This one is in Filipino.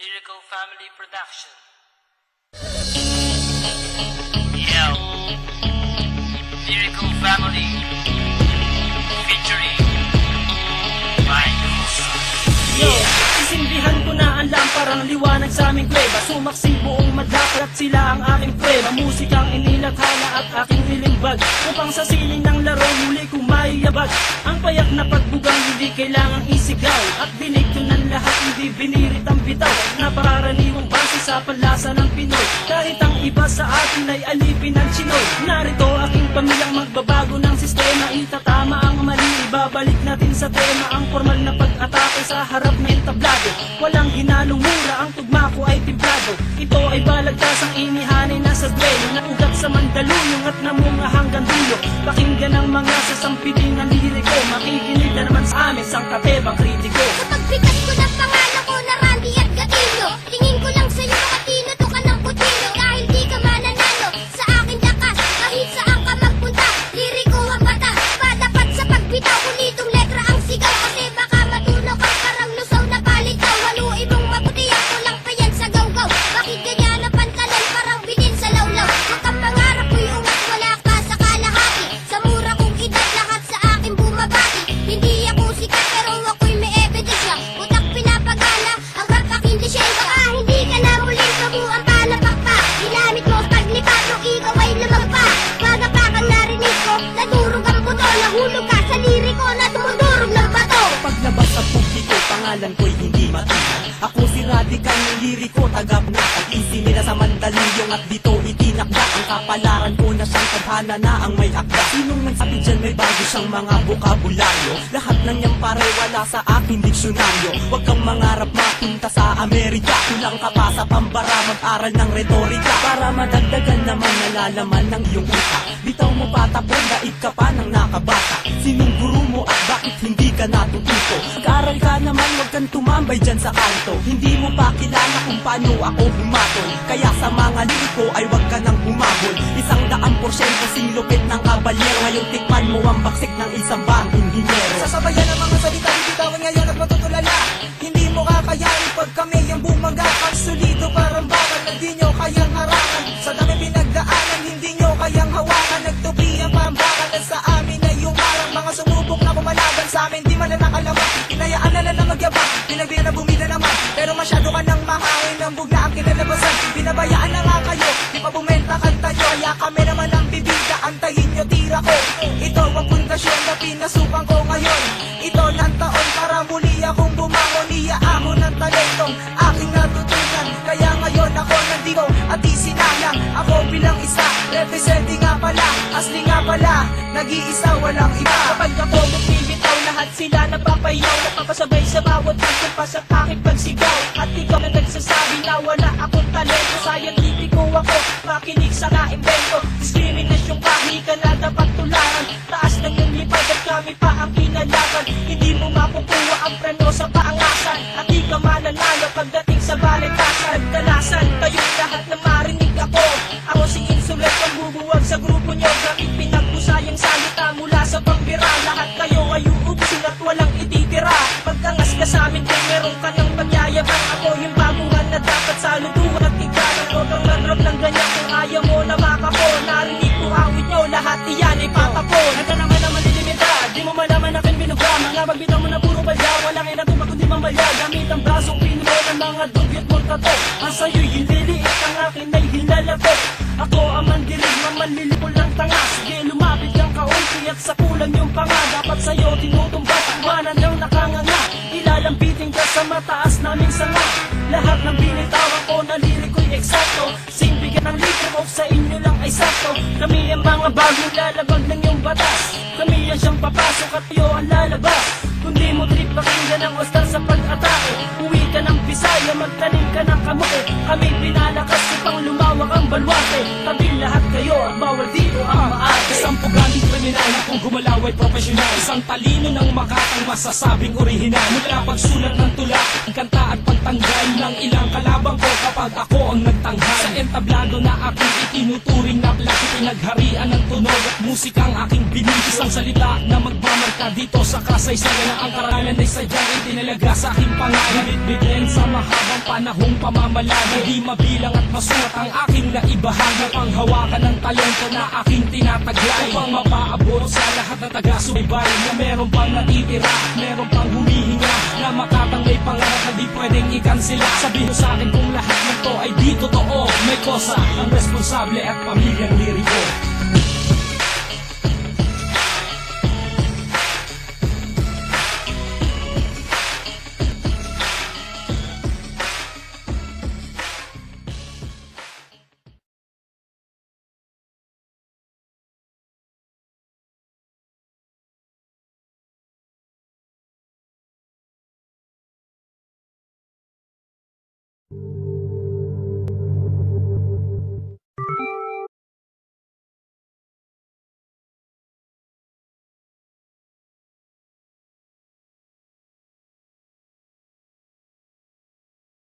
Lyrical Family Production. Yo, Lyrical Family featuring Mike. Sisindihan ko na ang lampara ng liwanag sa aming kuweba. Sumaksing buong madlakad at sila ang aking prueba. Musikang inilathala at aking nilimbag, upang sa siling ng laro muli kong maiyabag. Ang payak na pagbugang hindi kailangang isigaw, at binigto ng lahat hindi binirit ang bitaw. Napakaraniwang base sa panlasa ng Pinoy, kahit ang iba sa atin ay alipin ng Chinoy. Narito aking pamilyang magbabago ng sistema, itatama ang mali, ibabalik natin sa tema. Ang formal na pag-atake sa harap ng entablado, walang hinalong mura, ang tugma ko ay timplado. Ito ay balagtasang inihanay na sa duelo, na ugat sa Mandaluyong at namunga hanggang dulo. Pakinggan ang mga sasampiting ng liriko, makikinig na naman sa amin sang katebang kritiko. Sa pagbigat ko ng pangalan ko na Randy at Gatillo, tingin ko lang sa'yo makatino to ka ng kutilo. Dahil di ka mananalo sa akin lakas, kahit saan ka magpunta, liriko ang bata. Padapat sa pagbitaw, kulitong letra ang sigaw, kasi baka matunaw ka parang lusaw na palitaw. Haluin mong mabuti, ako lang pa yan sa gaw-gaw. Bakit ganyan ang pantalan, parang binin sa lawlaw? Huwag kang pangarap ko'y ungat, wala ka sa kalahati. Sa mura kong edad, lahat sa akin bumabati. Hindi ako sikat pero ako'y may ebidensya. Utak pinapagana, ang rap aking lisensya. Baka hindi ka na muling kabuang palapak pa. Ginamit mo paglipat nung ikaw ay lumagpa. Magapakan narinig ko, nadurog ang buto. Nahulog ka sa liriko na tumudurog ng bato. Paglabas sa publiko, pangalan ko'y hindi matihan. Ako si Radical ng liriko, tagap na tag-isi nila sa Mandaluyong, at dito itinakda ang kapalaran ko na siyang tadhana na ang may akda. Sinong nagsabi dyan may bago siyang mga bokabularyo? Lahat ng niyang pare wala sa aking diksyonaryo. Huwag kang mangarap mapunta sa Amerika, kulang ka pa sa pambara, mag-aral ng retorika, para madagdagan naman nalalaman ng iyong utak. Bitaw mo patapon, daig ka pa ng nakabata. Sinong guru mo at bakit hindi ka natututo? Mag-aral ka naman, huwag kang tumambay dyan sa kanto. Hindi mo pa kilala kung paano ako humatol, kaya sa mga liriko ay huwag ka nang humabol. 100% singlupit ng kabalyero, ngayon tikman mo ang baksik ng isang bang inhinyero. Sasabayan ang mga salita, bitawan ngayon at matutulala. Hindi mo kakayanin pag kami yung bumaga. Ang solido parang bakal na di nyo kayang harangan. Sa dami pinagdaanan, hindi nyo kayang hawakan. Nagtupi ang pambakal at sa amin ay yung marang mga sumubok na kumalaban sa amin, di man na nakalaman. Pinayaan na lang na magyabang, pinagbihan na bumida naman. Pero masyado ka nang mahangin, ng bugla ang kinalabasan. Binabayaan na nga kayo, di pa bumenta kanta nyo. Kaya kami naman ang bibida, antayin nyo tira ko. Ito ang pundasyon na pinasukan ko ngayon. Ito ng taon para muli akong bumangon. Iya ako ng talentong aking natutunan, kaya ngayon ako nandito at isinayang. Ako bilang isa, representing nga pala, asli nga pala, nag-iisa walang iba. Kapag ako bumibitaw, lahat sila napapayaw, napapasabay sa bawat pagkumpas at aking pagsigaw. At ikaw na nagsasabi na wala akong talento, scientifico ako, makinig sa naimbento. Diskriminasyong kahika na dapat tularan, taas ng iyong lipad at kami pa ang pinalaban. Hindi mo makukuha ang preno sa paangasan, at di ka mananalo pagdating sa balitasan. Dalasan kayong lahat na marinig ako, ako si Insulet ang bubuwag sa grupo nyo. Gamit pinagpusayang salita mula sa pambira, lahat kayo ay uubusin at walang ititira. Pagkangas ka sa amin kung meron ka ng pagyayabang, ako yung baguhan na dapat sa lutuhan at ikalan. Huwag kang manrap ng ganyan kung ayaw mo na makako. Narinig ko awit nyo, lahat iyan ay patapon. Handa naman naman lilimita, di mo malaman aking binuga. Mga magbitaw mo na puro balya, walang inatubag kundi mamalya. Gamit ang brasong pinuno ng mga dugyot mong tato. Ang sa'yo'y hililiit, ang akin ay hilalabot. Ako ang mandilig, mamanlilipol ng tanga. Sige lumapit kang kaunti at sa kulang yung panga. Dapat sa'yo tinutumbat, iwanan ng nakanganga. Ilalambitin ka sa mataas naming sanga. Lahat ng binitawan ko na liriko'y eksakto. Simbigan ng litro, sa inyo lang ay sakto. Kami ang mga bagong lalabag ng iyong batas. Kami ang siyang papasok at iyo ang lalabas. Kundi mo trip pakinggan ang ostar sa pag-atake. Uwi ka ng Bisaya, magtanim ka ng kamote. Kami pinalakas upang lumawak ang balwate. Tabi lahat kayo at bawal dito ang maarte. Isang pugaling kriminal na kung gumalaw ay profesional. Isang talino ng makatang masasabing orihinal. Mula pagsulat ng tula, ang kanta at pagtanggal ng ilang kalabang ko. kapag ako ang nagtanghal sa entablado na aking itinuturing na plaki, pinagharian ng tunog at musikang aking binig. Isang salita na magmamarka dito sa kasaysayan na ang karangalan ay sadyang itinalaga sa aking pangalan. Bitbitin sa mahabang panahong pamamalagi, di mabilang at masuot ang aking naibahagi. Panghawakan ng talento na aking tinataglay upang mapaabot sa lahat na taga-subaybay na meron pang natitira, meron pang humihinga, na makatang may pangarap na di pwedeng ikansila. Sabihin sa akin kung lahat ng to ay di totoo, may kosa ang responsable at pamilyang liriko.